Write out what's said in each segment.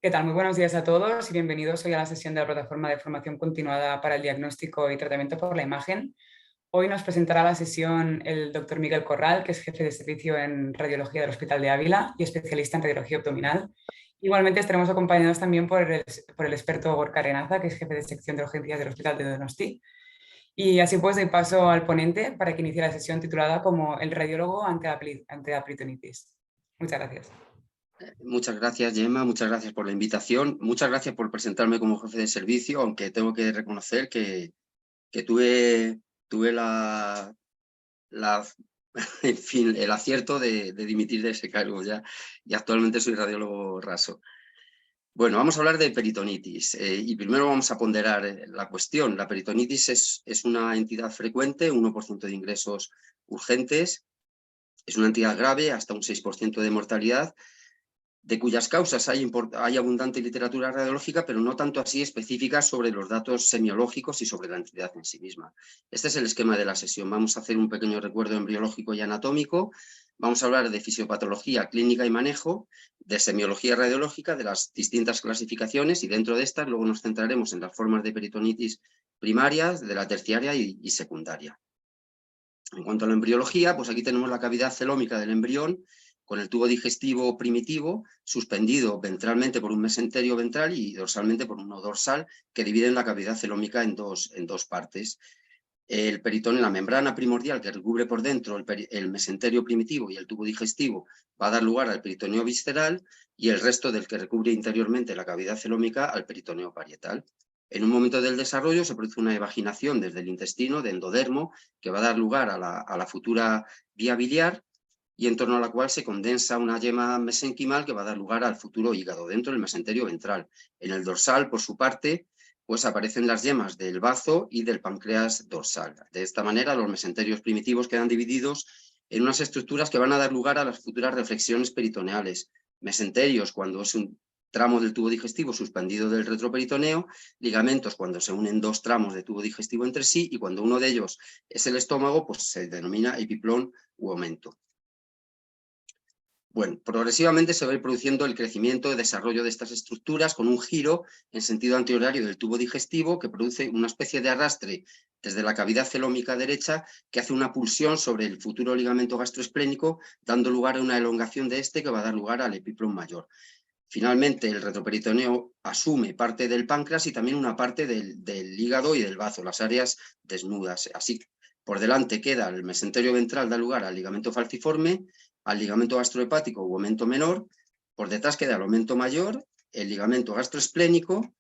¿Qué tal? Muy buenos días a todos y bienvenidos hoy a la sesión de la plataforma de formación continuada para el diagnóstico y tratamiento por la imagen. Hoy nos presentará la sesión el doctor Miguel Corral, que es jefe de servicio en radiología del Hospital de Ávila y especialista en radiología abdominal. Igualmente estaremos acompañados también por el experto Gorka Arenaza, que es jefe de sección de urgencias del Hospital de Donosti. Y así pues doy paso al ponente para que inicie la sesión titulada como el radiólogo ante la peritonitis. Muchas gracias. Muchas gracias, Gemma, muchas gracias por la invitación, muchas gracias por presentarme como jefe de servicio, aunque tengo que reconocer que tuve en fin, el acierto de dimitir de ese cargo ya, y actualmente soy radiólogo raso. Bueno, vamos a hablar de peritonitis y primero vamos a ponderar la cuestión. La peritonitis es una entidad frecuente, 1% de ingresos urgentes, es una entidad grave, hasta un 6% de mortalidad, de cuyas causas hay abundante literatura radiológica, pero no tanto así específica sobre los datos semiológicos y sobre la entidad en sí misma. Este es el esquema de la sesión. Vamos a hacer un pequeño recuerdo embriológico y anatómico, vamos a hablar de fisiopatología, clínica y manejo, de semiología radiológica, de las distintas clasificaciones, y dentro de estas luego nos centraremos en las formas de peritonitis primarias, de la terciaria y secundaria. En cuanto a la embriología, pues aquí tenemos la cavidad celómica del embrión, con el tubo digestivo primitivo suspendido ventralmente por un mesenterio ventral y dorsalmente por uno dorsal, que dividen la cavidad celómica en dos partes. El peritoneo, la membrana primordial que recubre por dentro el mesenterio primitivo y el tubo digestivo, va a dar lugar al peritoneo visceral, y el resto del que recubre interiormente la cavidad celómica al peritoneo parietal. En un momento del desarrollo se produce una evaginación desde el intestino, de endodermo, que va a dar lugar a la futura vía biliar, y en torno a la cual se condensa una yema mesenquimal que va a dar lugar al futuro hígado, dentro del mesenterio ventral. En el dorsal, por su parte, pues aparecen las yemas del bazo y del páncreas dorsal. De esta manera, los mesenterios primitivos quedan divididos en unas estructuras que van a dar lugar a las futuras reflexiones peritoneales. Mesenterios, cuando es un tramo del tubo digestivo suspendido del retroperitoneo; ligamentos, cuando se unen dos tramos de tubo digestivo entre sí, y cuando uno de ellos es el estómago, pues se denomina epiplón u aumento. Bueno, progresivamente se va a ir produciendo el crecimiento y desarrollo de estas estructuras, con un giro en sentido antihorario del tubo digestivo que produce una especie de arrastre desde la cavidad celómica derecha, que hace una pulsión sobre el futuro ligamento gastroesplénico, dando lugar a una elongación de este que va a dar lugar al epiplón mayor. Finalmente, el retroperitoneo asume parte del páncreas y también una parte del hígado y del bazo, las áreas desnudas. Así, por delante queda el mesenterio ventral, da lugar al ligamento falciforme, al ligamento gastrohepático u aumento menor; por detrás queda el aumento mayor, el ligamento gastroesplénico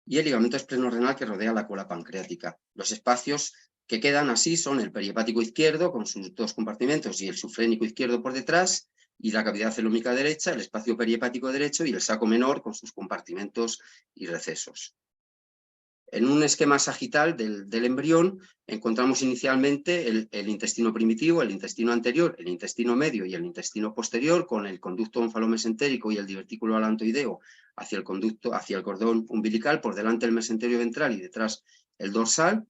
y el ligamento esplenorenal que rodea la cola pancreática. Los espacios que quedan así son el perihepático izquierdo, con sus dos compartimentos, y el subfrénico izquierdo por detrás, y la cavidad celómica derecha, el espacio perihepático derecho y el saco menor con sus compartimentos y recesos. En un esquema sagital del embrión encontramos inicialmente el intestino primitivo, el intestino anterior, el intestino medio y el intestino posterior, con el conducto onfalomesentérico y el divertículo alantoideo hacia el cordón umbilical, por delante el mesenterio ventral y detrás el dorsal.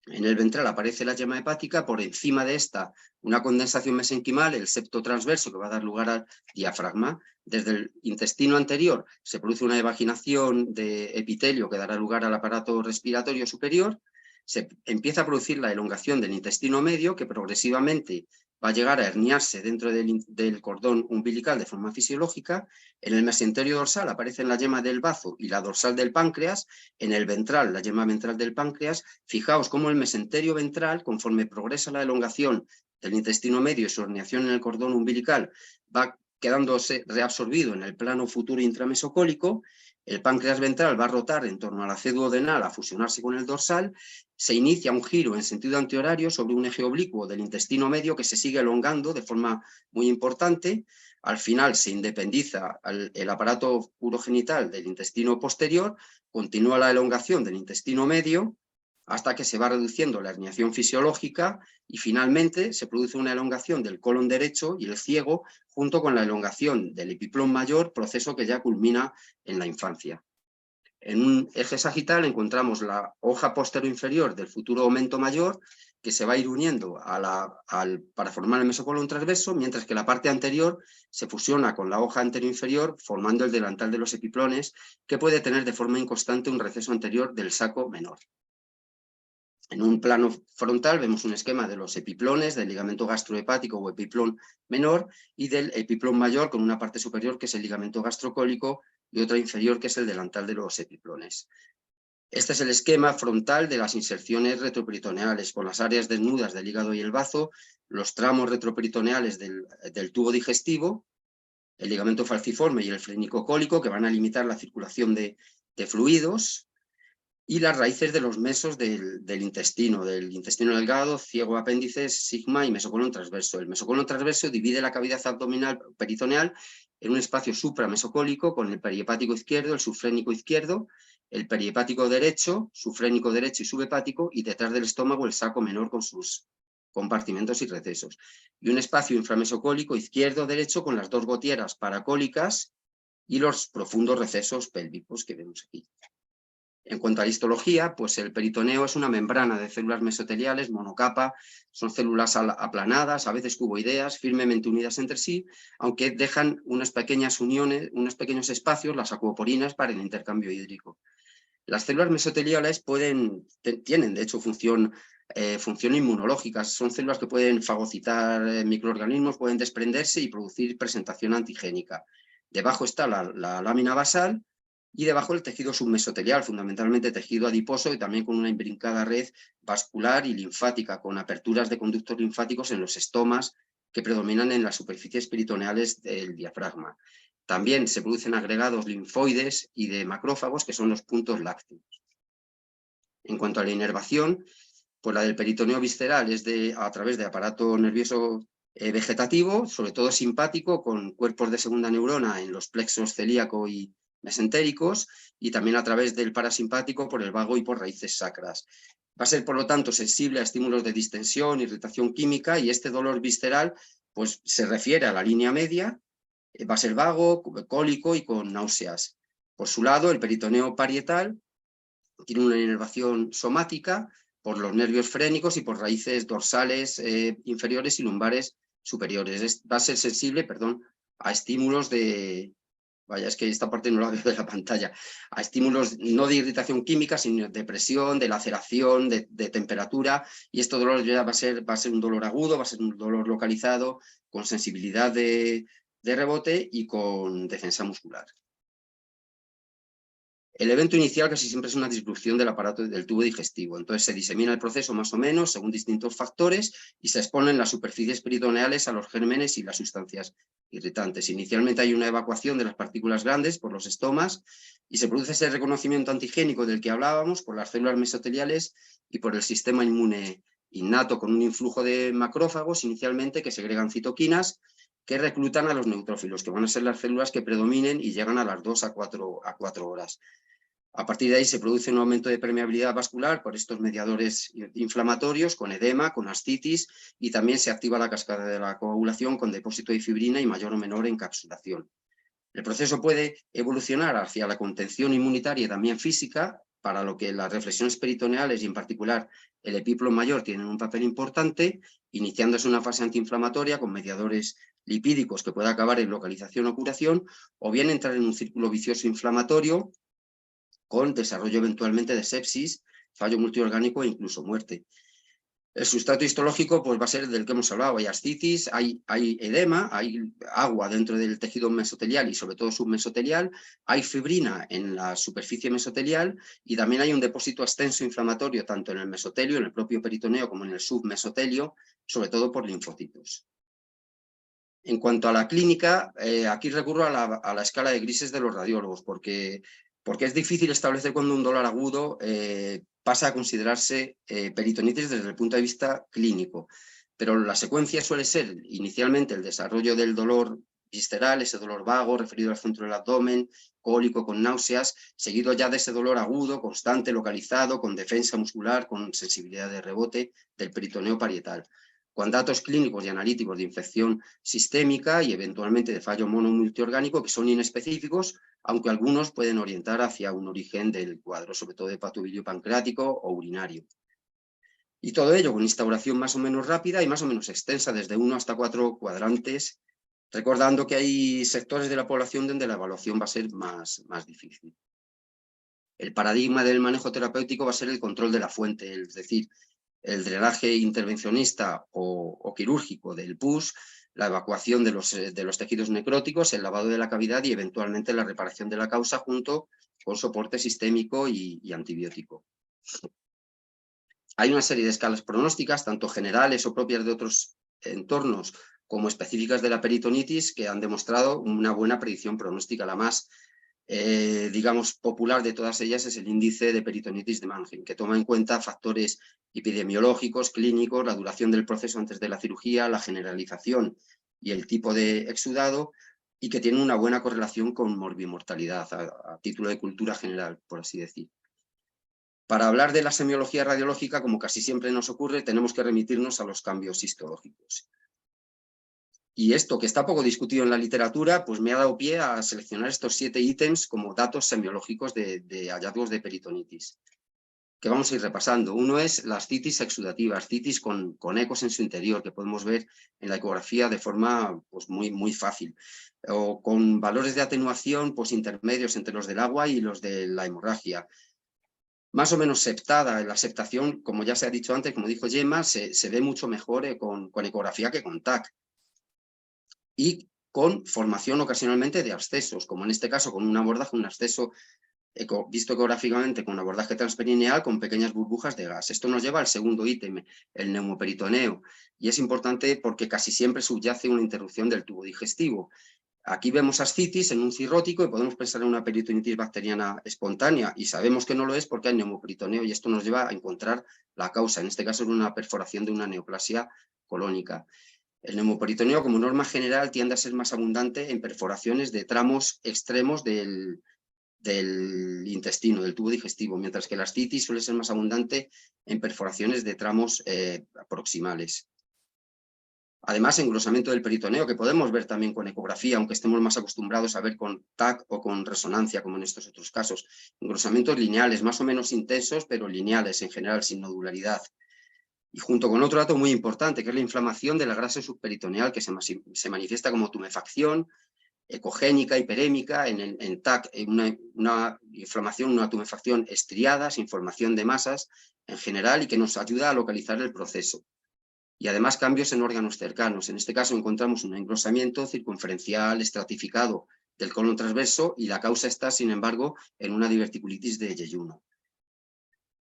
En el ventral aparece la yema hepática, por encima de esta una condensación mesenquimal, el septo transverso, que va a dar lugar al diafragma. Desde el intestino anterior se produce una evaginación de epitelio que dará lugar al aparato respiratorio superior. Se empieza a producir la elongación del intestino medio, que progresivamente va a llegar a herniarse dentro del cordón umbilical de forma fisiológica. En el mesenterio dorsal aparecen la yema del bazo y la dorsal del páncreas. En el ventral, la yema ventral del páncreas. Fijaos cómo el mesenterio ventral, conforme progresa la elongación del intestino medio y su herniación en el cordón umbilical, va quedándose reabsorbido en el plano futuro intramesocólico. El páncreas ventral va a rotar en torno a la C duodenal, a fusionarse con el dorsal. Se inicia un giro en sentido antihorario sobre un eje oblicuo del intestino medio, que se sigue elongando de forma muy importante. Al final se independiza el aparato urogenital del intestino posterior, continúa la elongación del intestino medio, hasta que se va reduciendo la herniación fisiológica, y finalmente se produce una elongación del colon derecho y el ciego, junto con la elongación del epiplón mayor, proceso que ya culmina en la infancia. En un eje sagital encontramos la hoja posterior inferior del futuro aumento mayor, que se va a ir uniendo para formar el mesocolon transverso, mientras que la parte anterior se fusiona con la hoja anteroinferior, formando el delantal de los epiplones, que puede tener de forma inconstante un receso anterior del saco menor. En un plano frontal vemos un esquema de los epiplones, del ligamento gastrohepático o epiplón menor, y del epiplón mayor, con una parte superior que es el ligamento gastrocólico y otra inferior que es el delantal de los epiplones. Este es el esquema frontal de las inserciones retroperitoneales, con las áreas desnudas del hígado y el bazo, los tramos retroperitoneales del tubo digestivo, el ligamento falciforme y el flenicocólico, que van a limitar la circulación de fluidos, y las raíces de los mesos del intestino delgado, ciego apéndices, sigma y mesocolon transverso. El mesocolon transverso divide la cavidad abdominal peritoneal en un espacio supramesocólico con el perihepático izquierdo, el subfrénico izquierdo, el perihepático derecho, subfrénico derecho y subhepático, y detrás del estómago el saco menor con sus compartimentos y recesos. Y un espacio inframesocólico izquierdo-derecho con las dos gotieras paracólicas y los profundos recesos pélvicos que vemos aquí. En cuanto a histología, pues el peritoneo es una membrana de células mesoteliales monocapa, son células aplanadas, a veces cuboideas, firmemente unidas entre sí, aunque dejan unas pequeñas uniones, unos pequeños espacios, las acuoporinas, para el intercambio hídrico. Las células mesoteliales tienen, de hecho, función inmunológica. Son células que pueden fagocitar microorganismos, pueden desprenderse y producir presentación antigénica. Debajo está la lámina basal, y debajo el tejido submesotelial, fundamentalmente tejido adiposo y también con una imbrincada red vascular y linfática, con aperturas de conductos linfáticos en los estomas que predominan en las superficies peritoneales del diafragma. También se producen agregados linfoides y de macrófagos, que son los puntos lácteos. En cuanto a la inervación, pues la del peritoneo visceral es a través de aparato nervioso vegetativo, sobre todo simpático, con cuerpos de segunda neurona en los plexos celíaco y mesentéricos, y también a través del parasimpático por el vago y por raíces sacras. Va a ser, por lo tanto, sensible a estímulos de distensión, irritación química, y este dolor visceral pues, se refiere a la línea media, va a ser vago, cólico y con náuseas. Por su lado, el peritoneo parietal tiene una inervación somática por los nervios frénicos y por raíces dorsales inferiores y lumbares superiores. Va a ser sensible, a estímulos de... Vaya, es que esta parte no la veo de la pantalla. A estímulos no de irritación química, sino de presión, de laceración, de temperatura. Y este dolor ya va a ser un dolor agudo, va a ser un dolor localizado, con sensibilidad de rebote y con defensa muscular. El evento inicial casi siempre es una disrupción del aparato del tubo digestivo. Entonces se disemina el proceso más o menos según distintos factores y se exponen las superficies peritoneales a los gérmenes y las sustancias irritantes. Inicialmente hay una evacuación de las partículas grandes por los estomas y se produce ese reconocimiento antigénico del que hablábamos por las células mesoteliales y por el sistema inmune innato, con un influjo de macrófagos inicialmente que segregan citoquinas que reclutan a los neutrófilos, que van a ser las células que predominen y llegan a las 2 a 4 horas. A partir de ahí se produce un aumento de permeabilidad vascular por estos mediadores inflamatorios, con edema, con ascitis, y también se activa la cascada de la coagulación con depósito de fibrina y mayor o menor encapsulación. El proceso puede evolucionar hacia la contención inmunitaria y también física, para lo que las reflexiones peritoneales y en particular el epiplón mayor tienen un papel importante, iniciándose una fase antiinflamatoria con mediadores lipídicos que puede acabar en localización o curación, o bien entrar en un círculo vicioso inflamatorio con desarrollo eventualmente de sepsis, fallo multiorgánico e incluso muerte. El sustrato histológico pues, va a ser del que hemos hablado. Hay ascitis, hay edema, hay agua dentro del tejido mesotelial y sobre todo submesotelial, hay fibrina en la superficie mesotelial y también hay un depósito extenso inflamatorio tanto en el mesotelio, en el propio peritoneo, como en el submesotelio, sobre todo por linfocitos. En cuanto a la clínica, aquí recurro a la escala de grises de los radiólogos, porque es difícil establecer cuando un dolor agudo pasa a considerarse peritonitis desde el punto de vista clínico. Pero la secuencia suele ser inicialmente el desarrollo del dolor visceral, ese dolor vago referido al centro del abdomen, cólico con náuseas, seguido ya de ese dolor agudo, constante, localizado, con defensa muscular, con sensibilidad de rebote del peritoneo parietal, con datos clínicos y analíticos de infección sistémica y eventualmente de fallo monomultiorgánico que son inespecíficos, aunque algunos pueden orientar hacia un origen del cuadro, sobre todo de hepatobilio pancreático o urinario. Y todo ello con instauración más o menos rápida y más o menos extensa, desde 1 hasta 4 cuadrantes, recordando que hay sectores de la población donde la evaluación va a ser más difícil. El paradigma del manejo terapéutico va a ser el control de la fuente, es decir, el drenaje intervencionista o quirúrgico del pus, la evacuación de los tejidos necróticos, el lavado de la cavidad y eventualmente la reparación de la causa junto con soporte sistémico y antibiótico. Hay una serie de escalas pronósticas, tanto generales o propias de otros entornos como específicas de la peritonitis, que han demostrado una buena predicción pronóstica. La más, digamos, popular de todas ellas es el índice de peritonitis de Mannheim, que toma en cuenta factores epidemiológicos, clínicos, la duración del proceso antes de la cirugía, la generalización y el tipo de exudado, y que tiene una buena correlación con morbimortalidad, a título de cultura general, por así decir. Para hablar de la semiología radiológica, como casi siempre nos ocurre, tenemos que remitirnos a los cambios histológicos. Y esto, que está poco discutido en la literatura, pues me ha dado pie a seleccionar estos 7 ítems como datos semiológicos de hallazgos de peritonitis, que vamos a ir repasando. Uno es la ascitis exudativa, ascitis con ecos en su interior, que podemos ver en la ecografía de forma pues, muy fácil, o con valores de atenuación pues, intermedios entre los del agua y los de la hemorragia. Más o menos septada, la septación, como ya se ha dicho antes, como dijo Gemma, se ve mucho mejor con ecografía que con TAC. Y con formación ocasionalmente de abscesos, como en este caso con un abordaje, un absceso visto ecográficamente con un abordaje transperineal con pequeñas burbujas de gas. Esto nos lleva al segundo ítem, el neumoperitoneo, y es importante porque casi siempre subyace una interrupción del tubo digestivo. Aquí vemos ascitis en un cirrótico y podemos pensar en una peritonitis bacteriana espontánea, y sabemos que no lo es porque hay neumoperitoneo, y esto nos lleva a encontrar la causa. En este caso es una perforación de una neoplasia colónica. El neumoperitoneo, como norma general, tiende a ser más abundante en perforaciones de tramos extremos del intestino, del tubo digestivo, mientras que la ascitis suele ser más abundante en perforaciones de tramos proximales. Además, engrosamiento del peritoneo, que podemos ver también con ecografía, aunque estemos más acostumbrados a ver con TAC o con resonancia, como en estos otros casos. Engrosamientos lineales, más o menos intensos, pero lineales en general, sin nodularidad. Y junto con otro dato muy importante, que es la inflamación de la grasa subperitoneal, que se manifiesta como tumefacción ecogénica, hiperémica, en TAC, una inflamación, una tumefacción estriada, sin formación de masas en general, y que nos ayuda a localizar el proceso. Y además cambios en órganos cercanos. En este caso encontramos un engrosamiento circunferencial estratificado del colon transverso, y la causa está, sin embargo, en una diverticulitis de yeyuno.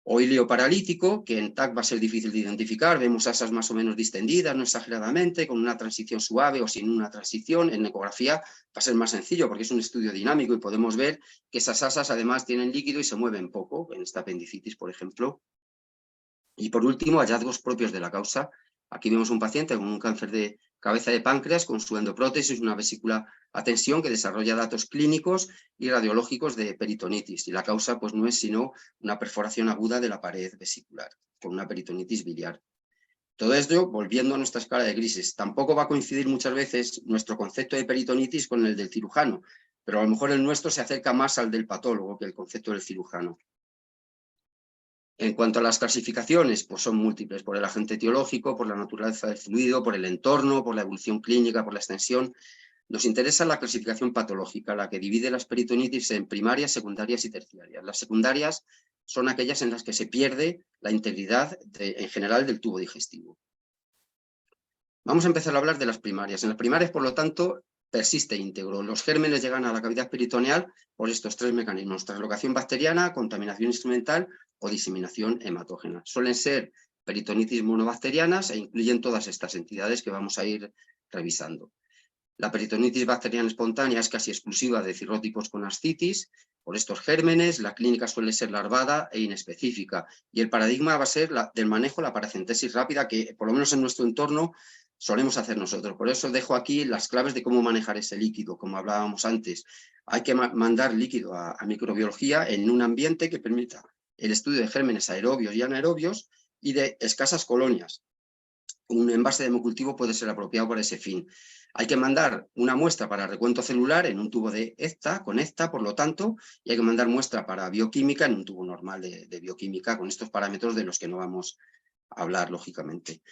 O ilioparalítico, que en TAC va a ser difícil de identificar, vemos asas más o menos distendidas, no exageradamente, con una transición suave o sin una transición. En ecografía va a ser más sencillo porque es un estudio dinámico y podemos ver que esas asas además tienen líquido y se mueven poco, en esta apendicitis, por ejemplo. Y por último, hallazgos propios de la causa. Aquí vemos un paciente con un cáncer de cabeza de páncreas con su endoprótesis, una vesícula a tensión que desarrolla datos clínicos y radiológicos de peritonitis. Y la causa pues, no es sino una perforación aguda de la pared vesicular, con una peritonitis biliar. Todo esto volviendo a nuestra escala de grises. Tampoco va a coincidir muchas veces nuestro concepto de peritonitis con el del cirujano, pero a lo mejor el nuestro se acerca más al del patólogo que el concepto del cirujano. En cuanto a las clasificaciones, pues son múltiples, por el agente etiológico, por la naturaleza del fluido, por el entorno, por la evolución clínica, por la extensión. Nos interesa la clasificación patológica, la que divide las peritonitis en primarias, secundarias y terciarias. Las secundarias son aquellas en las que se pierde la integridad en general del tubo digestivo. Vamos a empezar a hablar de las primarias. En las primarias, por lo tanto, persiste íntegro. Los gérmenes llegan a la cavidad peritoneal por estos 3 mecanismos: translocación bacteriana, contaminación instrumental o diseminación hematógena. Suelen ser peritonitis monobacterianas e incluyen todas estas entidades que vamos a ir revisando. La peritonitis bacteriana espontánea es casi exclusiva de cirróticos con ascitis por estos gérmenes. La clínica suele ser larvada e inespecífica, y el paradigma va a ser del manejo, la paracentesis rápida, que por lo menos en nuestro entorno solemos hacer nosotros. Por eso dejo aquí las claves de cómo manejar ese líquido, como hablábamos antes. Hay que mandar líquido a microbiología en un ambiente que permita el estudio de gérmenes aerobios y anaerobios y de escasas colonias. Un envase de hemocultivo puede ser apropiado para ese fin. Hay que mandar una muestra para recuento celular en un tubo de ECTA, con ECTA, por lo tanto, y hay que mandar muestra para bioquímica en un tubo normal de bioquímica, con estos parámetros de los que no vamos hablar, lógicamente.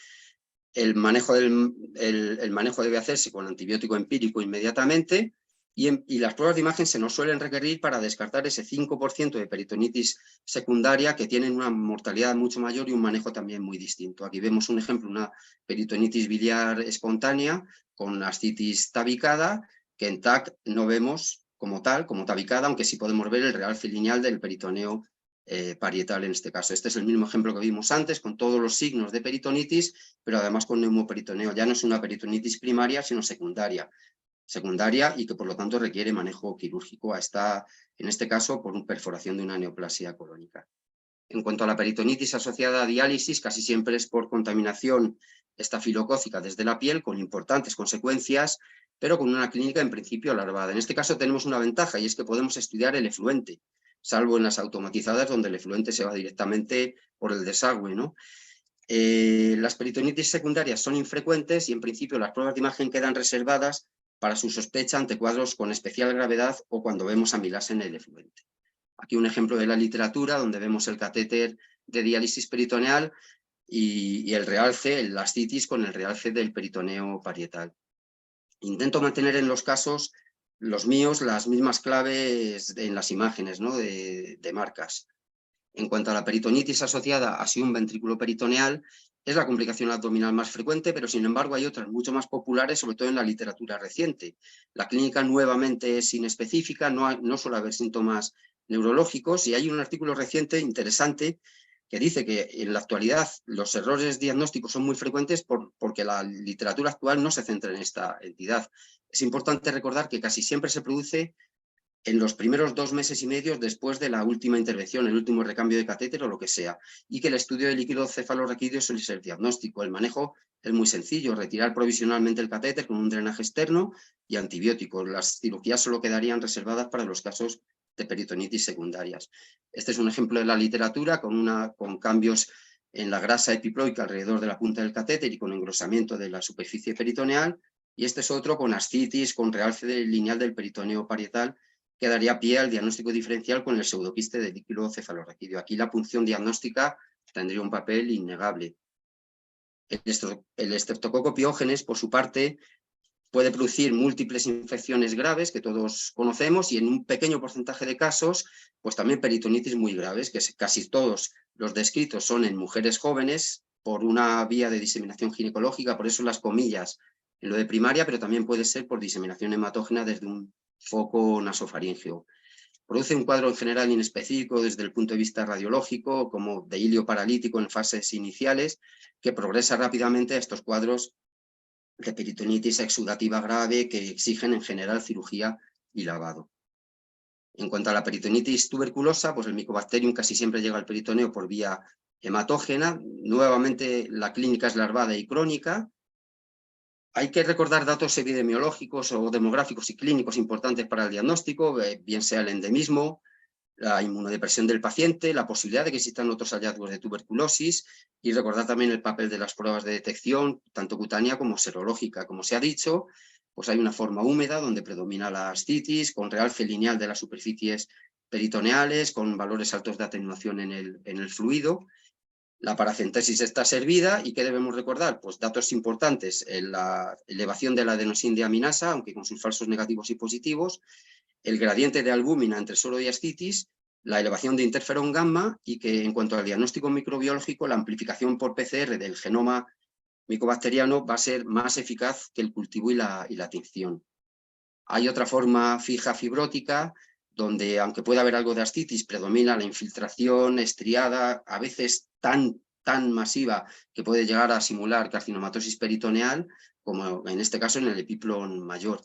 El manejo debe hacerse con antibiótico empírico inmediatamente y las pruebas de imagen se nos suelen requerir para descartar ese 5% de peritonitis secundaria que tienen una mortalidad mucho mayor y un manejo también muy distinto. Aquí vemos un ejemplo, una peritonitis biliar espontánea con ascitis tabicada, que en TAC no vemos como tal, como tabicada, aunque sí podemos ver el realce lineal del peritoneo parietal en este caso. Este es el mismo ejemplo que vimos antes, con todos los signos de peritonitis, pero además con neumoperitoneo. Ya no es una peritonitis primaria, sino secundaria y que por lo tanto requiere manejo quirúrgico, en este caso por perforación de una neoplasia colónica. En cuanto a la peritonitis asociada a diálisis, casi siempre es por contaminación estafilocócica desde la piel, con importantes consecuencias, pero con una clínica en principio alargada. En este caso tenemos una ventaja y es que podemos estudiar el efluente, salvo en las automatizadas donde el efluente se va directamente por el desagüe, ¿no? Las peritonitis secundarias son infrecuentes y en principio las pruebas de imagen quedan reservadas para su sospecha ante cuadros con especial gravedad o cuando vemos amilasa en el efluente. Aquí un ejemplo de la literatura donde vemos el catéter de diálisis peritoneal y el realce, la ascitis con el realce del peritoneo parietal. Intento mantener en los casos, los míos, las mismas claves en las imágenes, ¿no? de marcas. En cuanto a la peritonitis asociada a un ventrículo peritoneal, es la complicación abdominal más frecuente, pero sin embargo hay otras mucho más populares, sobre todo en la literatura reciente. La clínica nuevamente es inespecífica, no suele haber síntomas neurológicos y hay un artículo reciente interesante que dice que en la actualidad los errores diagnósticos son muy frecuentes porque la literatura actual no se centra en esta entidad. Es importante recordar que casi siempre se produce en los primeros 2 meses y medio después de la última intervención, el último recambio de catéter o lo que sea, y que el estudio de líquido cefalorraquídeo suele ser diagnóstico. El manejo es muy sencillo, retirar provisionalmente el catéter con un drenaje externo y antibióticos. Las cirugías solo quedarían reservadas para los casos de peritonitis secundarias. Este es un ejemplo de la literatura con cambios en la grasa epiploica alrededor de la punta del catéter y con engrosamiento de la superficie peritoneal, y este es otro con ascitis, con realce lineal del peritoneo parietal, que daría pie al diagnóstico diferencial con el pseudoquiste de líquido cefalorraquídeo. Aquí la punción diagnóstica tendría un papel innegable. El estreptococo piógenes, por su parte, puede producir múltiples infecciones graves que todos conocemos y en un pequeño porcentaje de casos, pues también peritonitis muy graves, que casi todos los descritos son en mujeres jóvenes por una vía de diseminación ginecológica, por eso las comillas en lo de primaria, pero también puede ser por diseminación hematógena desde un foco nasofaríngeo. Produce un cuadro en general inespecífico desde el punto de vista radiológico, como de hilio paralítico en fases iniciales, que progresa rápidamente a estos cuadros de peritonitis exudativa grave que exigen en general cirugía y lavado. En cuanto a la peritonitis tuberculosa, pues el Mycobacterium casi siempre llega al peritoneo por vía hematógena. Nuevamente la clínica es larvada y crónica. Hay que recordar datos epidemiológicos o demográficos y clínicos importantes para el diagnóstico, bien sea el endemismo, la inmunodepresión del paciente, la posibilidad de que existan otros hallazgos de tuberculosis y recordar también el papel de las pruebas de detección, tanto cutánea como serológica. Como se ha dicho, pues hay una forma húmeda donde predomina la ascitis, con realce lineal de las superficies peritoneales, con valores altos de atenuación en el fluido. La paracentesis está servida y ¿qué debemos recordar? Pues datos importantes, la elevación de la adenosindeaminasa, aunque con sus falsos negativos y positivos, el gradiente de albúmina entre suero y ascitis, la elevación de interferón gamma y que en cuanto al diagnóstico microbiológico, la amplificación por PCR del genoma micobacteriano va a ser más eficaz que el cultivo y la tinción. Hay otra forma fija fibrótica donde, aunque pueda haber algo de ascitis, predomina la infiltración estriada, a veces tan masiva que puede llegar a simular carcinomatosis peritoneal, como en este caso en el epiplon mayor.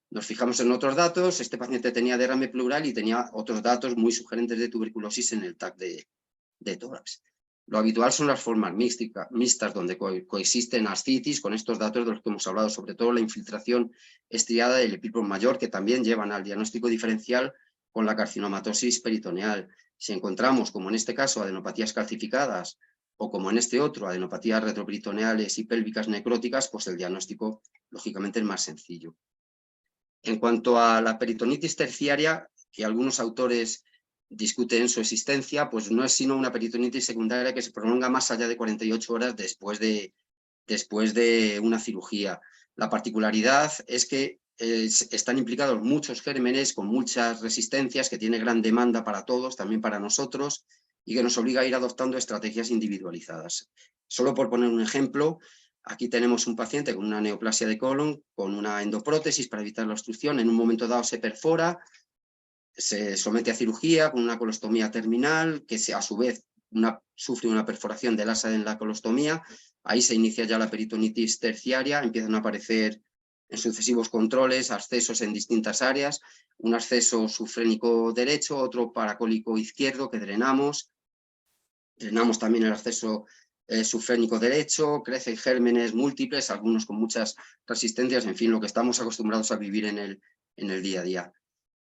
Nos fijamos en otros datos, este paciente tenía derrame pleural y tenía otros datos muy sugerentes de tuberculosis en el TAC de tórax. Lo habitual son las formas mixtas donde coexisten ascitis con estos datos de los que hemos hablado, sobre todo la infiltración estriada del epiplon mayor, que también llevan al diagnóstico diferencial con la carcinomatosis peritoneal. Si encontramos, como en este caso, adenopatías calcificadas o como en este otro, adenopatías retroperitoneales y pélvicas necróticas, pues el diagnóstico lógicamente es más sencillo. En cuanto a la peritonitis terciaria, que algunos autores discuten su existencia, pues no es sino una peritonitis secundaria que se prolonga más allá de 48 horas después de una cirugía. La particularidad es que están implicados muchos gérmenes con muchas resistencias, que tiene gran demanda para todos, también para nosotros, y que nos obliga a ir adoptando estrategias individualizadas. Solo por poner un ejemplo, aquí tenemos un paciente con una neoplasia de colon, con una endoprótesis para evitar la obstrucción. En un momento dado se perfora, se somete a cirugía con una colostomía terminal, que a su vez sufre una perforación del asa en la colostomía. Ahí se inicia ya la peritonitis terciaria, empiezan a aparecer en sucesivos controles accesos en distintas áreas, un acceso subfrénico derecho, otro paracólico izquierdo que drenamos también el acceso subfrénico derecho, crecen gérmenes múltiples, algunos con muchas resistencias, en fin, lo que estamos acostumbrados a vivir en el día a día.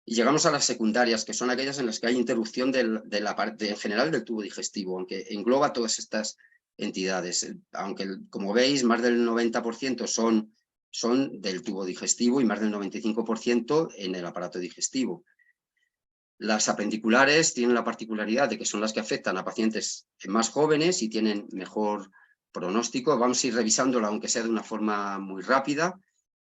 Y llegamos a las secundarias, que son aquellas en las que hay interrupción de la parte en general del tubo digestivo, aunque engloba todas estas entidades. Aunque, como veis, más del 90% son del tubo digestivo y más del 95% en el aparato digestivo. Las apendiculares tienen la particularidad de que son las que afectan a pacientes más jóvenes y tienen mejor pronóstico. Vamos a ir revisándola, aunque sea de una forma muy rápida.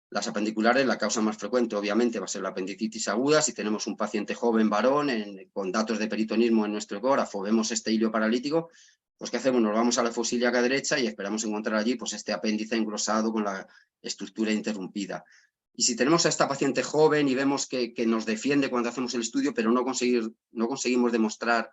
Las apendiculares, la causa más frecuente obviamente va a ser la apendicitis aguda. Si tenemos un paciente joven varón con datos de peritonismo en nuestro ecógrafo, vemos este hilo paralítico, pues ¿qué hacemos? Nos vamos a la fosa ilíaca derecha y esperamos encontrar allí pues, este apéndice engrosado con la estructura interrumpida. Y si tenemos a esta paciente joven y vemos que nos defiende cuando hacemos el estudio, pero no conseguimos demostrar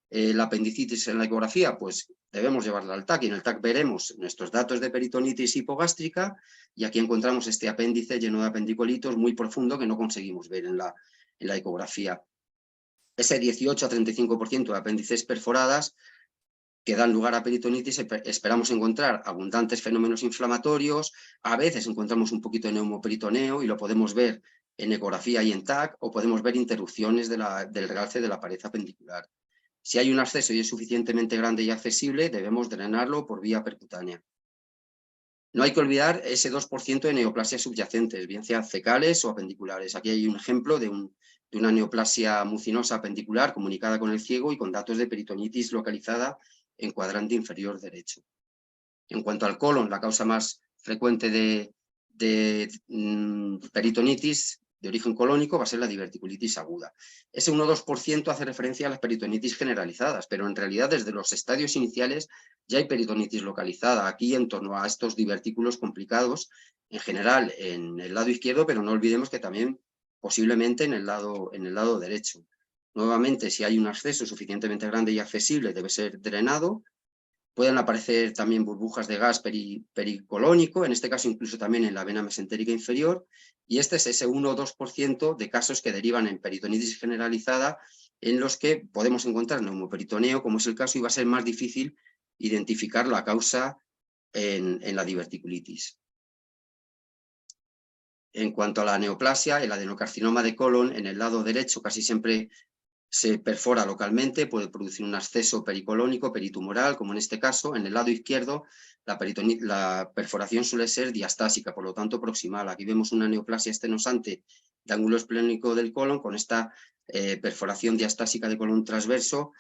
la apendicitis en la ecografía, pues debemos llevarla al TAC, y en el TAC veremos nuestros datos de peritonitis hipogástrica, y aquí encontramos este apéndice lleno de apendicolitos muy profundo que no conseguimos ver en la ecografía. Ese 18 a 35% de apéndices perforadas que dan lugar a peritonitis, esperamos encontrar abundantes fenómenos inflamatorios, a veces encontramos un poquito de neumoperitoneo y lo podemos ver en ecografía y en TAC, o podemos ver interrupciones del realce de la pared apendicular. Si hay un acceso y es suficientemente grande y accesible, debemos drenarlo por vía percutánea. No hay que olvidar ese 2% de neoplasias subyacentes, bien sean fecales o apendiculares. Aquí hay un ejemplo de una neoplasia mucinosa apendicular comunicada con el ciego y con datos de peritonitis localizada en cuadrante inferior derecho. En cuanto al colon, la causa más frecuente de peritonitis de origen colónico va a ser la diverticulitis aguda. Ese 1-2% hace referencia a las peritonitis generalizadas, pero en realidad desde los estadios iniciales ya hay peritonitis localizada, aquí en torno a estos divertículos complicados, en general en el lado izquierdo, pero no olvidemos que también posiblemente en el lado derecho. Nuevamente, si hay un acceso suficientemente grande y accesible, debe ser drenado. Pueden aparecer también burbujas de gas pericolónico, en este caso incluso también en la vena mesentérica inferior, y este es ese 1 o 2% de casos que derivan en peritonitis generalizada, en los que podemos encontrar neumoperitoneo, como es el caso, y va a ser más difícil identificar la causa en la diverticulitis. En cuanto a la neoplasia, el adenocarcinoma de colon, en el lado derecho casi siempre se perfora localmente, puede producir un acceso pericolónico, peritumoral, como en este caso. En el lado izquierdo, la perforación suele ser diastásica, por lo tanto proximal. Aquí vemos una neoplasia estenosante de ángulo esplénico del colon con esta perforación diastásica de colon transverso,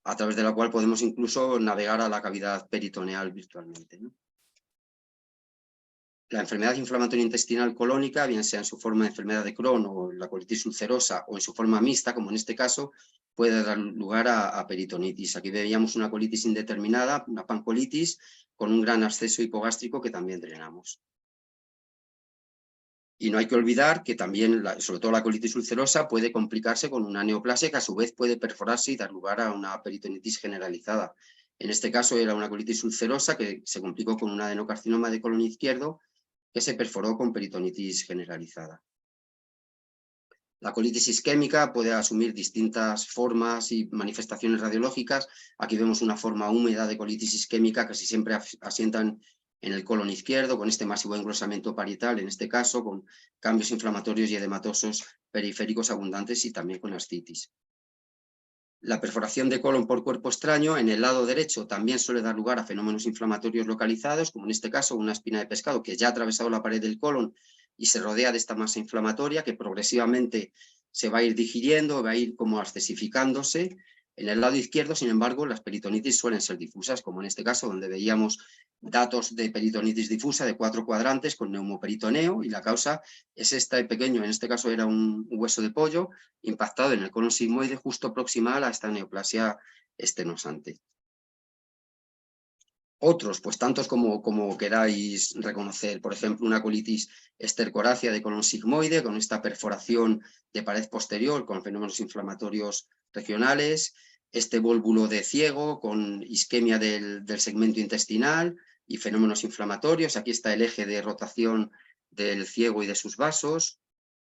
a través de la cual podemos incluso navegar a la cavidad peritoneal virtualmente, ¿no? La enfermedad inflamatoria intestinal colónica, bien sea en su forma de enfermedad de Crohn o la colitis ulcerosa, o en su forma mixta, como en este caso, puede dar lugar a peritonitis. Aquí veíamos una colitis indeterminada, una pancolitis, con un gran acceso hipogástrico que también drenamos. Y no hay que olvidar que también, sobre todo la colitis ulcerosa, puede complicarse con una neoplasia que a su vez puede perforarse y dar lugar a una peritonitis generalizada. En este caso era una colitis ulcerosa que se complicó con un adenocarcinoma de colon izquierdo, que se perforó con peritonitis generalizada. La colitis isquémica puede asumir distintas formas y manifestaciones radiológicas. Aquí vemos una forma húmeda de colitis isquémica que casi siempre asientan en el colon izquierdo, con este masivo engrosamiento parietal, en este caso, con cambios inflamatorios y edematosos periféricos abundantes y también con ascitis. La perforación de colon por cuerpo extraño en el lado derecho también suele dar lugar a fenómenos inflamatorios localizados, como en este caso una espina de pescado que ya ha atravesado la pared del colon y se rodea de esta masa inflamatoria que progresivamente se va a ir digiriendo, va a ir como ascesificándose. En el lado izquierdo, sin embargo, las peritonitis suelen ser difusas, como en este caso, donde veíamos datos de peritonitis difusa de 4 cuadrantes con neumoperitoneo, y la causa es este pequeño, en este caso era un hueso de pollo, impactado en el colon sigmoide justo proximal a esta neoplasia estenosante. Otros, pues tantos como queráis reconocer, por ejemplo, una colitis estercorácea de colon sigmoide con esta perforación de pared posterior con fenómenos inflamatorios regionales, este vólvulo de ciego con isquemia del segmento intestinal y fenómenos inflamatorios. Aquí está el eje de rotación del ciego y de sus vasos.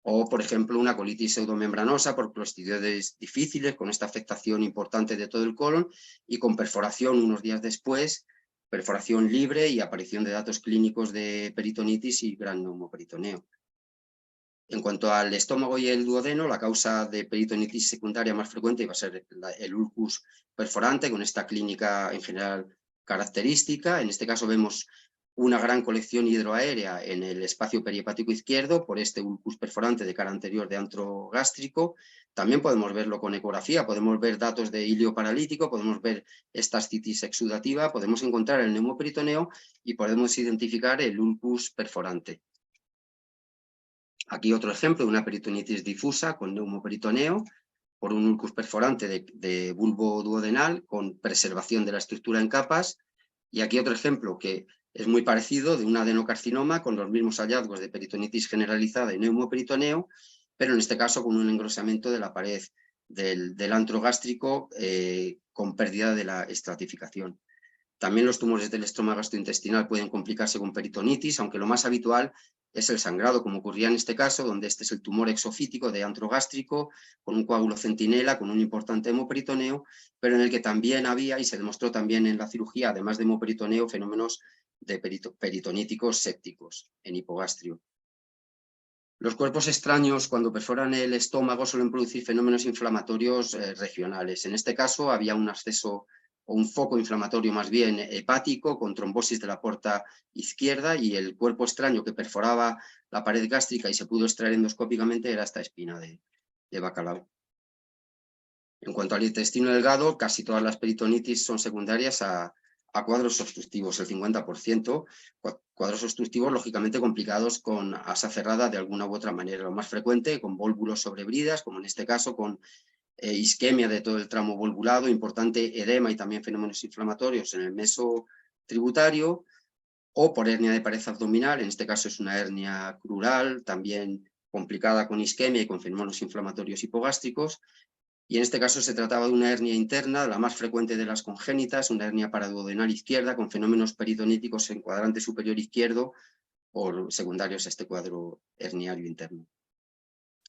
O, por ejemplo, una colitis pseudomembranosa por clostridioides difíciles, con esta afectación importante de todo el colon y con perforación unos días después, perforación libre y aparición de datos clínicos de peritonitis y gran neumoperitoneo. En cuanto al estómago y el duodeno, la causa de peritonitis secundaria más frecuente va a ser el ulcus perforante, con esta clínica en general característica. En este caso vemos una gran colección hidroaérea en el espacio perihepático izquierdo por este ulcus perforante de cara anterior de antro gástrico. También podemos verlo con ecografía, podemos ver datos de hilio paralítico, podemos ver esta ascitis exudativa, podemos encontrar el neumoperitoneo y podemos identificar el ulcus perforante. Aquí otro ejemplo de una peritonitis difusa con neumoperitoneo por un ulcus perforante de bulbo duodenal con preservación de la estructura en capas. Y aquí otro ejemplo que es muy parecido, de un adenocarcinoma con los mismos hallazgos de peritonitis generalizada y neumoperitoneo, pero en este caso con un engrosamiento de la pared del antro gástrico con pérdida de la estratificación. También los tumores del estroma gastrointestinal pueden complicarse con peritonitis, aunque lo más habitual es el sangrado, como ocurría en este caso, donde este es el tumor exofítico de antro gástrico, con un coágulo centinela, con un importante hemoperitoneo, pero en el que también había, y se demostró también en la cirugía, además de hemoperitoneo, fenómenos de peritoníticos sépticos en hipogastrio. Los cuerpos extraños, cuando perforan el estómago, suelen producir fenómenos inflamatorios regionales. En este caso había un acceso o un foco inflamatorio más bien hepático, con trombosis de la porta izquierda, y el cuerpo extraño que perforaba la pared gástrica y se pudo extraer endoscópicamente era esta espina de bacalao. En cuanto al intestino delgado, casi todas las peritonitis son secundarias a cuadros obstructivos, el 50%, cuadros obstructivos lógicamente complicados con asa cerrada de alguna u otra manera, lo más frecuente con vólvulos sobre bridas, como en este caso con isquemia de todo el tramo volvulado, importante edema y también fenómenos inflamatorios en el meso tributario, o por hernia de pared abdominal, en este caso es una hernia crural, también complicada con isquemia y con fenómenos inflamatorios hipogástricos, y en este caso se trataba de una hernia interna, la más frecuente de las congénitas, una hernia paraduodenal izquierda con fenómenos peritoníticos en cuadrante superior izquierdo o secundarios a este cuadro herniario interno.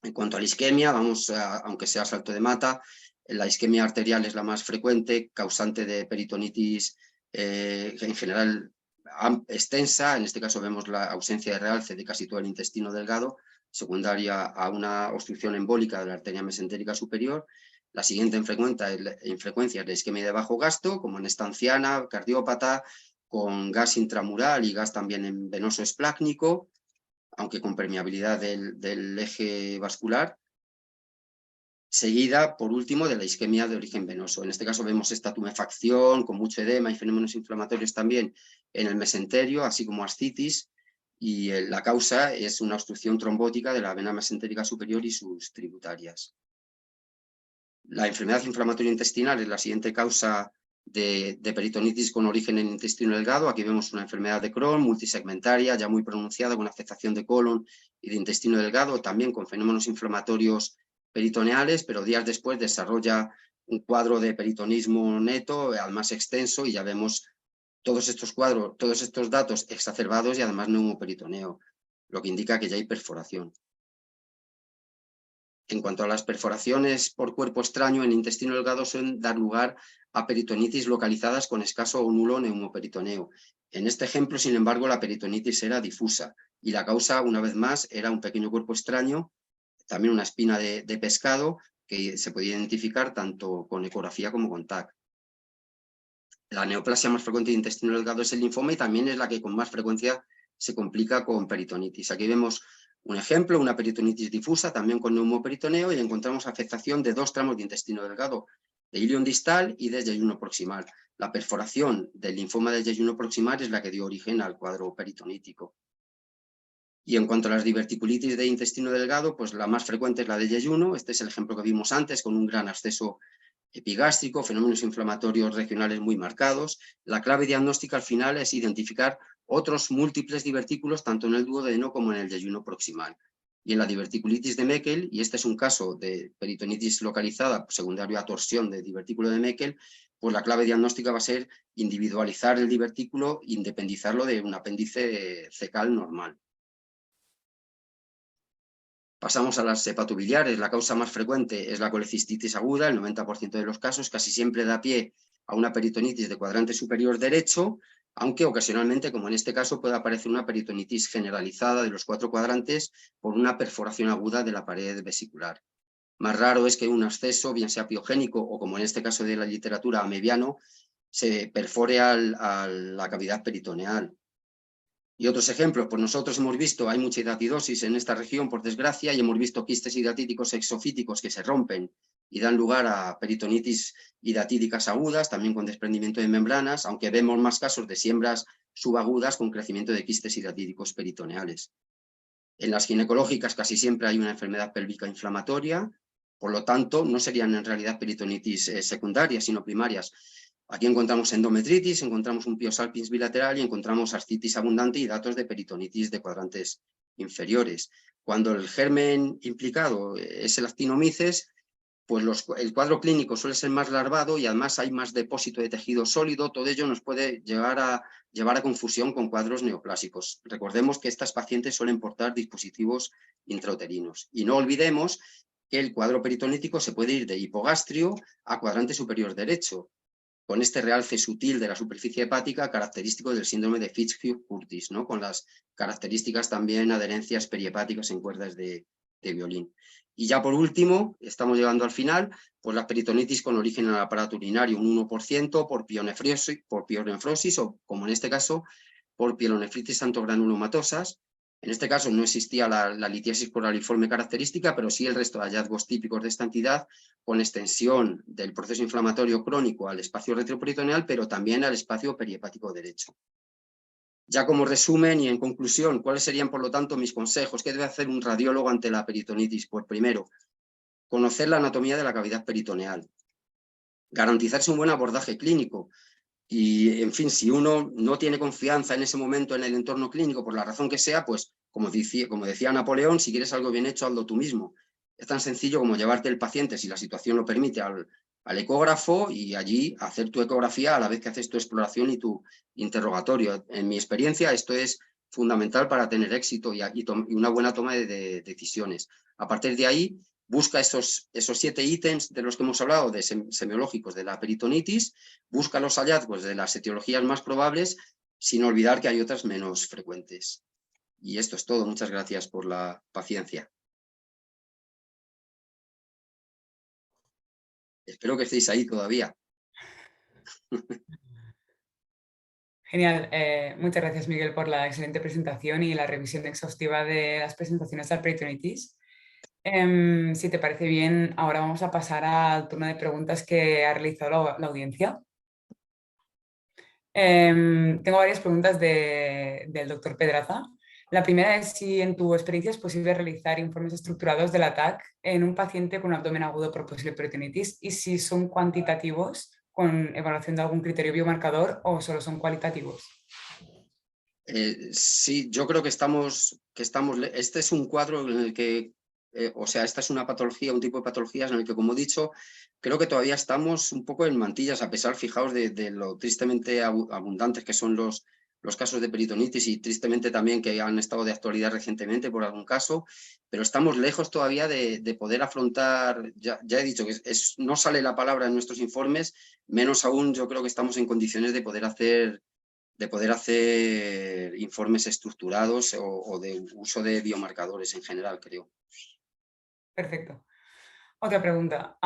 En cuanto a la isquemia, aunque sea salto de mata, la isquemia arterial es la más frecuente, causante de peritonitis en general extensa. En este caso vemos la ausencia de realce de casi todo el intestino delgado, secundaria a una obstrucción embólica de la arteria mesentérica superior. La siguiente en frecuencia es la isquemia de bajo gasto, como en esta anciana cardiópata, con gas intramural y gas también venoso esplácnico, aunque con permeabilidad del eje vascular, seguida, por último, de la isquemia de origen venoso. En este caso vemos esta tumefacción con mucho edema y fenómenos inflamatorios también en el mesenterio, así como ascitis, y la causa es una obstrucción trombótica de la vena mesentérica superior y sus tributarias. La enfermedad inflamatoria intestinal es la siguiente causa de peritonitis con origen en el intestino delgado. Aquí vemos una enfermedad de Crohn multisegmentaria, ya muy pronunciada, con afectación de colon y de intestino delgado, también con fenómenos inflamatorios peritoneales, pero días después desarrolla un cuadro de peritonismo neto, al más extenso, y ya vemos todos estos cuadros, todos estos datos exacerbados y además neumoperitoneo, lo que indica que ya hay perforación. En cuanto a las perforaciones por cuerpo extraño en intestino delgado, suelen dar lugar a peritonitis localizadas con escaso o nulo neumoperitoneo. En este ejemplo, sin embargo, la peritonitis era difusa y la causa, una vez más, era un pequeño cuerpo extraño, también una espina de pescado, que se podía identificar tanto con ecografía como con TAC. La neoplasia más frecuente de intestino delgado es el linfoma y también es la que con más frecuencia se complica con peritonitis. Aquí vemos Un ejemplo, una peritonitis difusa, también con neumoperitoneo, y encontramos afectación de 2 tramos de intestino delgado, de ilion distal y de yeyuno proximal. La perforación del linfoma del yeyuno proximal es la que dio origen al cuadro peritonítico. Y en cuanto a las diverticulitis de intestino delgado, pues la más frecuente es la de yeyuno. Este es el ejemplo que vimos antes, con un gran acceso epigástrico, fenómenos inflamatorios regionales muy marcados. La clave diagnóstica al final es identificar otros múltiples divertículos, tanto en el duodeno como en el yeyuno proximal. Y en la diverticulitis de Meckel, y este es un caso de peritonitis localizada secundario a torsión de divertículo de Meckel, pues la clave diagnóstica va a ser individualizar el divertículo, independizarlo de un apéndice cecal normal. Pasamos a las hepatobiliares. La causa más frecuente es la colecistitis aguda, el 90% de los casos, casi siempre da pie a una peritonitis de cuadrante superior derecho, aunque ocasionalmente, como en este caso, puede aparecer una peritonitis generalizada de los 4 cuadrantes por una perforación aguda de la pared vesicular. Más raro es que un absceso, bien sea piogénico o, como en este caso de la literatura, amebiano, se perfore a la cavidad peritoneal. Y otros ejemplos, pues nosotros hemos visto, hay mucha hidatidosis en esta región, por desgracia, y hemos visto quistes hidatíticos exofíticos que se rompen y dan lugar a peritonitis hidatídicas agudas, también con desprendimiento de membranas, aunque vemos más casos de siembras subagudas con crecimiento de quistes hidatídicos peritoneales. En las ginecológicas casi siempre hay una enfermedad pélvica inflamatoria, por lo tanto, no serían en realidad peritonitis secundarias, sino primarias. Aquí encontramos endometritis, encontramos un piosalpins bilateral y encontramos ascitis abundante y datos de peritonitis de cuadrantes inferiores. Cuando el germen implicado es el actinomyces, pues el cuadro clínico suele ser más larvado y además hay más depósito de tejido sólido. Todo ello nos puede llevar a confusión con cuadros neoplásicos. Recordemos que estas pacientes suelen portar dispositivos intrauterinos. Y no olvidemos que el cuadro peritonítico se puede ir de hipogastrio a cuadrante superior derecho, con este realce sutil de la superficie hepática característico del síndrome de Fitzhugh-Curtis, ¿no? Con las características también adherencias perihepáticas en cuerdas de violín. Y ya por último, estamos llegando al final, pues la peritonitis con origen en el aparato urinario, un 1% por pielonefrosis o, como en este caso, por pielonefritis antogranulomatosa. En este caso no existía la litiasis coraliforme característica, pero sí el resto de hallazgos típicos de esta entidad, con extensión del proceso inflamatorio crónico al espacio retroperitoneal, pero también al espacio perihepático derecho. Ya como resumen y en conclusión, ¿cuáles serían, por lo tanto, mis consejos? ¿Qué debe hacer un radiólogo ante la peritonitis? Pues primero, conocer la anatomía de la cavidad peritoneal, garantizarse un buen abordaje clínico. Y, en fin, si uno no tiene confianza en ese momento en el entorno clínico, por la razón que sea, pues, como decía Napoleón, si quieres algo bien hecho, hazlo tú mismo. Es tan sencillo como llevarte el paciente, si la situación lo permite, al ecógrafo y allí hacer tu ecografía a la vez que haces tu exploración y tu interrogatorio. En mi experiencia, esto es fundamental para tener éxito y una buena toma de decisiones. A partir de ahí, busca esos 7 ítems de los que hemos hablado, de semiológicos de la peritonitis, busca los hallazgos de las etiologías más probables, sin olvidar que hay otras menos frecuentes. Y esto es todo. Muchas gracias por la paciencia. Espero que estéis ahí todavía. Genial. Muchas gracias, Miguel, por la excelente presentación y la revisión exhaustiva de las presentaciones de peritonitis. Si te parece bien, ahora vamos a pasar al turno de preguntas que ha realizado la audiencia. Tengo varias preguntas del doctor Pedraza. La primera es si en tu experiencia es posible realizar informes estructurados del ATAC en un paciente con un abdomen agudo por posible peritonitis y si son cuantitativos con evaluación de algún criterio biomarcador o solo son cualitativos. Sí, yo creo que estamos. Este es un cuadro en el que, o sea, esta es una patología, un tipo de patologías en el que, como he dicho, creo que todavía estamos un poco en mantillas, a pesar, fijaos, de lo tristemente abundantes que son los casos de peritonitis y tristemente también que han estado de actualidad recientemente por algún caso, pero estamos lejos todavía de poder afrontar, ya he dicho que no sale la palabra en nuestros informes, menos aún yo creo que estamos en condiciones de poder hacer informes estructurados o de uso de biomarcadores en general, creo. Perfecto. Otra pregunta.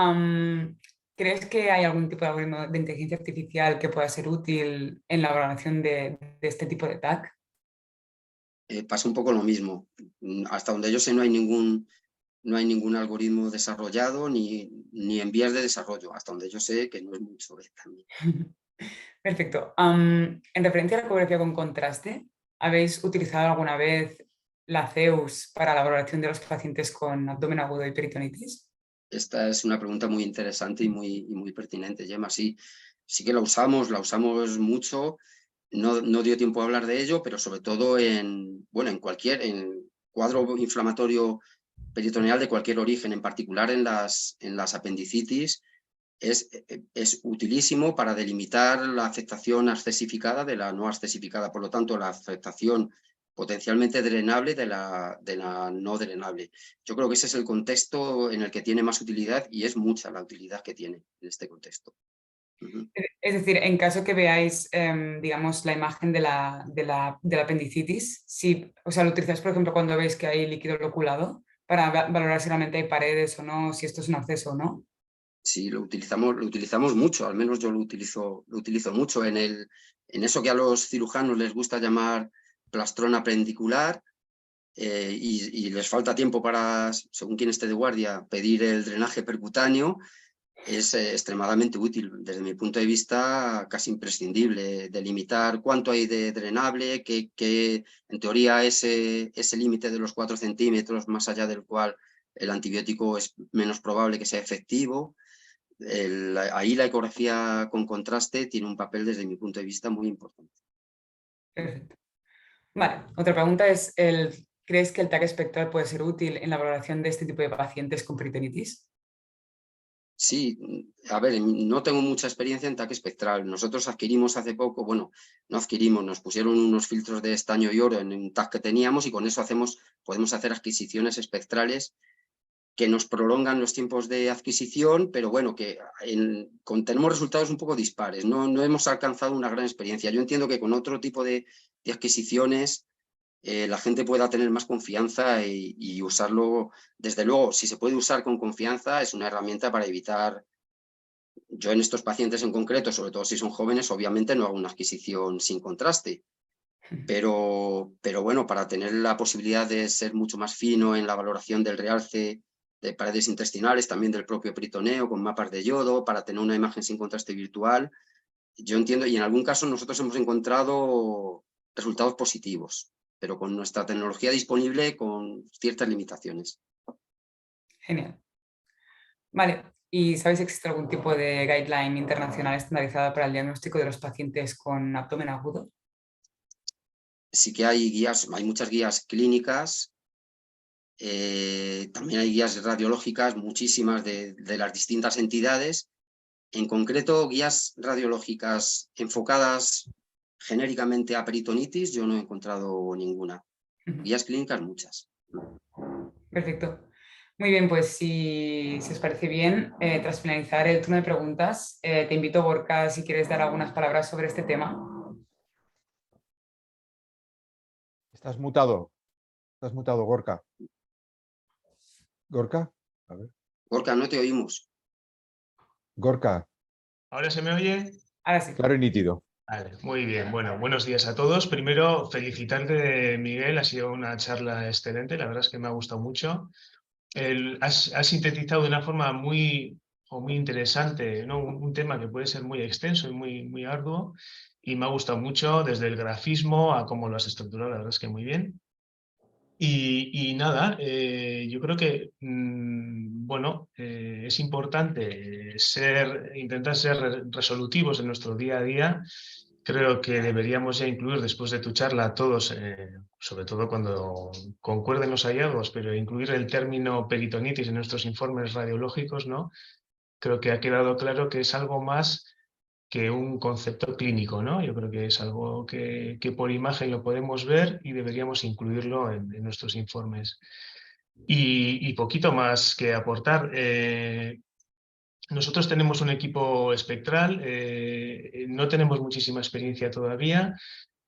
¿Crees que hay algún tipo de algoritmo de inteligencia artificial que pueda ser útil en la evaluación de este tipo de TAC? pasa un poco lo mismo. Hasta donde yo sé no hay ningún algoritmo desarrollado ni en vías de desarrollo, hasta donde yo sé que no es mucho también. Perfecto. En referencia a la ecografía con contraste, ¿habéis utilizado alguna vez la CEUS para la valoración de los pacientes con abdomen agudo y peritonitis? Esta es una pregunta muy interesante y muy pertinente, Gemma. Sí, sí que la usamos mucho. No dio tiempo a hablar de ello, pero sobre todo en cuadro inflamatorio peritoneal de cualquier origen, en particular en las apendicitis, es utilísimo para delimitar la afectación accesificada de la no accesificada, por lo tanto, la afectación potencialmente drenable de la no drenable. Yo creo que ese es el contexto en el que tiene más utilidad y es mucha la utilidad que tiene en este contexto. Es decir, en caso que veáis, digamos, la imagen de la apendicitis, si, o sea, lo utilizáis, por ejemplo, cuando veis que hay líquido loculado para valorar si realmente hay paredes o no, si esto es un acceso o no. Sí, lo utilizamos mucho, al menos yo lo utilizo mucho en eso que a los cirujanos les gusta llamar plastrón apendicular, y les falta tiempo para, según quien esté de guardia, pedir el drenaje percutáneo. Es extremadamente útil, desde mi punto de vista casi imprescindible, delimitar cuánto hay de drenable, que en teoría ese límite de los 4 centímetros más allá del cual el antibiótico es menos probable que sea efectivo. Ahí la ecografía con contraste tiene un papel desde mi punto de vista muy importante. Perfecto. Vale, otra pregunta es, ¿crees que el TAC espectral puede ser útil en la valoración de este tipo de pacientes con peritonitis? Sí, a ver, no tengo mucha experiencia en TAC espectral. Nosotros adquirimos hace poco, bueno, no adquirimos, nos pusieron unos filtros de estaño y oro en un TAC que teníamos y con eso podemos hacer adquisiciones espectrales que nos prolongan los tiempos de adquisición, pero bueno, que tenemos resultados un poco dispares. No hemos alcanzado una gran experiencia. Yo entiendo que con otro tipo de adquisiciones la gente pueda tener más confianza y usarlo. Desde luego, si se puede usar con confianza, es una herramienta para evitar. Yo en estos pacientes en concreto, sobre todo si son jóvenes, obviamente no hago una adquisición sin contraste, pero bueno, para tener la posibilidad de ser mucho más fino en la valoración del realce de paredes intestinales, también del propio peritoneo, con mapas de yodo, para tener una imagen sin contraste virtual, yo entiendo, y en algún caso nosotros hemos encontrado resultados positivos, pero con nuestra tecnología disponible con ciertas limitaciones. Genial. Vale, ¿y sabéis si existe algún tipo de guideline internacional estandarizada para el diagnóstico de los pacientes con abdomen agudo? Sí que hay guías, hay muchas guías clínicas, también hay guías radiológicas, muchísimas de las distintas entidades. En concreto, guías radiológicas enfocadas genéricamente a peritonitis, yo no he encontrado ninguna. Guías clínicas, muchas. Perfecto. Muy bien, pues si os parece bien, tras finalizar el turno de preguntas, te invito, Gorka, si quieres dar algunas palabras sobre este tema. Estás mutado, Gorka. Gorka, a ver. Gorka, no te oímos. Gorka, ¿Ahora se me oye? Ahora sí. claro y nítido. Vale, muy bien. Bueno, buenos días a todos. Primero, felicitarte, Miguel. Ha sido una charla excelente. La verdad es que me ha gustado mucho. Has sintetizado de una forma muy interesante, ¿no? Un tema que puede ser muy extenso y muy arduo. Y me ha gustado mucho desde el grafismo a cómo lo has estructurado. La verdad es que muy bien. Y nada, yo creo que bueno, es importante intentar ser resolutivos en nuestro día a día. Creo que deberíamos ya incluir después de tu charla a todos, sobre todo cuando concuerden los hallazgos, pero incluir el término peritonitis en nuestros informes radiológicos, ¿no? Creo que ha quedado claro que es algo más que un concepto clínico, ¿no? Yo creo que es algo que por imagen lo podemos ver y deberíamos incluirlo en nuestros informes. Y poquito más que aportar. Nosotros tenemos un equipo espectral, no tenemos muchísima experiencia todavía,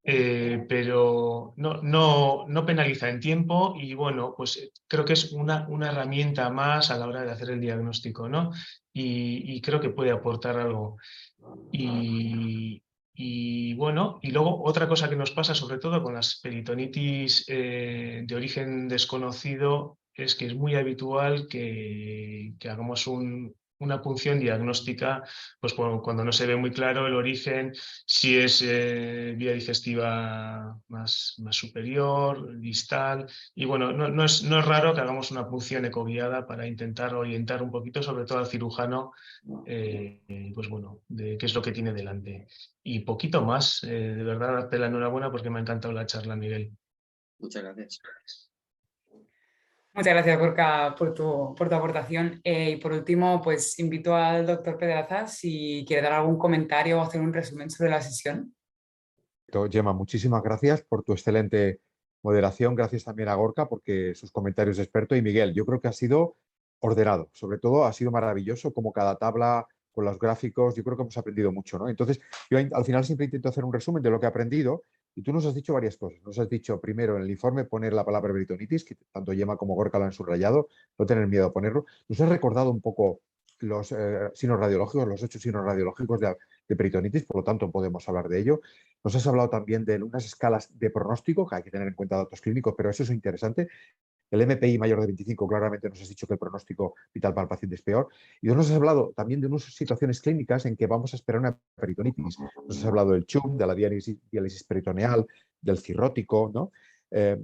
pero no penaliza en tiempo y bueno, pues creo que es una herramienta más a la hora de hacer el diagnóstico, ¿no? Y creo que puede aportar algo. Y Y bueno, y luego otra cosa que nos pasa, sobre todo con las peritonitis de origen desconocido, es que es muy habitual que hagamos una punción diagnóstica, pues cuando no se ve muy claro el origen, si es vía digestiva más superior, distal. Y bueno, no es raro que hagamos una punción ecoguiada para intentar orientar un poquito, sobre todo al cirujano, pues bueno, de qué es lo que tiene delante. Y poquito más, de verdad, darte la enhorabuena porque me ha encantado la charla, Miguel. Muchas gracias. Muchas gracias, Gorka, por tu aportación. Y por último, pues invito al doctor Pedraza si quiere dar algún comentario o hacer un resumen sobre la sesión. Gemma, muchísimas gracias por tu excelente moderación. Gracias también a Gorka porque sus comentarios de experto. Y Miguel, yo creo que ha sido ordenado. Sobre todo ha sido maravilloso como cada tabla con los gráficos. Yo creo que hemos aprendido mucho, ¿no? Entonces, yo al final siempre intento hacer un resumen de lo que he aprendido. Y tú nos has dicho varias cosas. Nos has dicho, primero, en el informe poner la palabra peritonitis, que tanto Gemma como Gorka lo han subrayado, no tener miedo a ponerlo. Nos has recordado un poco los signos radiológicos, los 8 signos radiológicos de peritonitis, por lo tanto podemos hablar de ello. Nos has hablado también de unas escalas de pronóstico, que hay que tener en cuenta datos clínicos, pero eso es interesante. El MPI mayor de 25 claramente nos has dicho que el pronóstico vital para el paciente es peor. Y nos has hablado también de unas situaciones clínicas en que vamos a esperar una peritonitis. Nos has hablado del CHUM, de la diálisis peritoneal, del cirrótico, ¿no?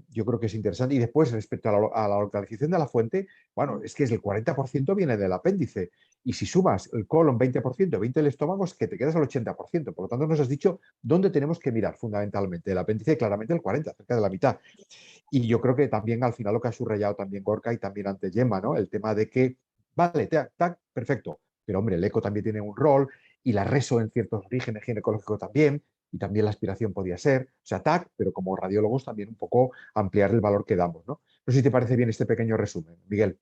Yo creo que es interesante. Y después, respecto a la localización de la fuente, bueno, es que el 40% viene del apéndice. Y si sumas el colon 20%, 20% el estómago, es que te quedas al 80%. Por lo tanto, nos has dicho dónde tenemos que mirar fundamentalmente. El apéndice claramente el 40%, cerca de la mitad. Y yo creo que también al final lo que ha subrayado también Gorka y también ante Gemma, ¿no? El tema de que, vale, tac, perfecto, pero hombre, el eco también tiene un rol y la reso en ciertos orígenes ginecológicos también, y también la aspiración podía ser, o sea, TAC, pero como radiólogos también un poco ampliar el valor que damos, ¿no? No sé si te parece bien este pequeño resumen, Miguel.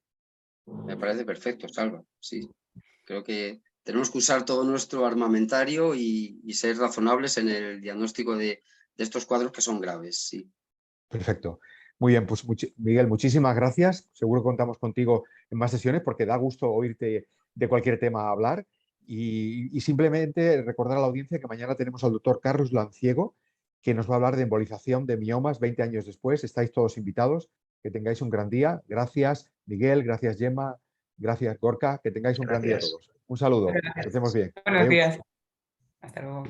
Me parece perfecto, Salva. Sí, creo que tenemos que usar todo nuestro armamentario y ser razonables en el diagnóstico de estos cuadros que son graves. Sí. Perfecto. Muy bien, pues Miguel, muchísimas gracias. Seguro que contamos contigo en más sesiones porque da gusto oírte de cualquier tema hablar. Y simplemente recordar a la audiencia que mañana tenemos al doctor Carlos Lanciego, que nos va a hablar de embolización de miomas 20 años después. Estáis todos invitados. Que tengáis un gran día. Gracias, Miguel. Gracias, Gemma. Gracias, Gorka. Que tengáis un gran día a Gracias. todos. Un saludo. Que Gracias. estemos bien. Buenos Adeu. días. Hasta luego.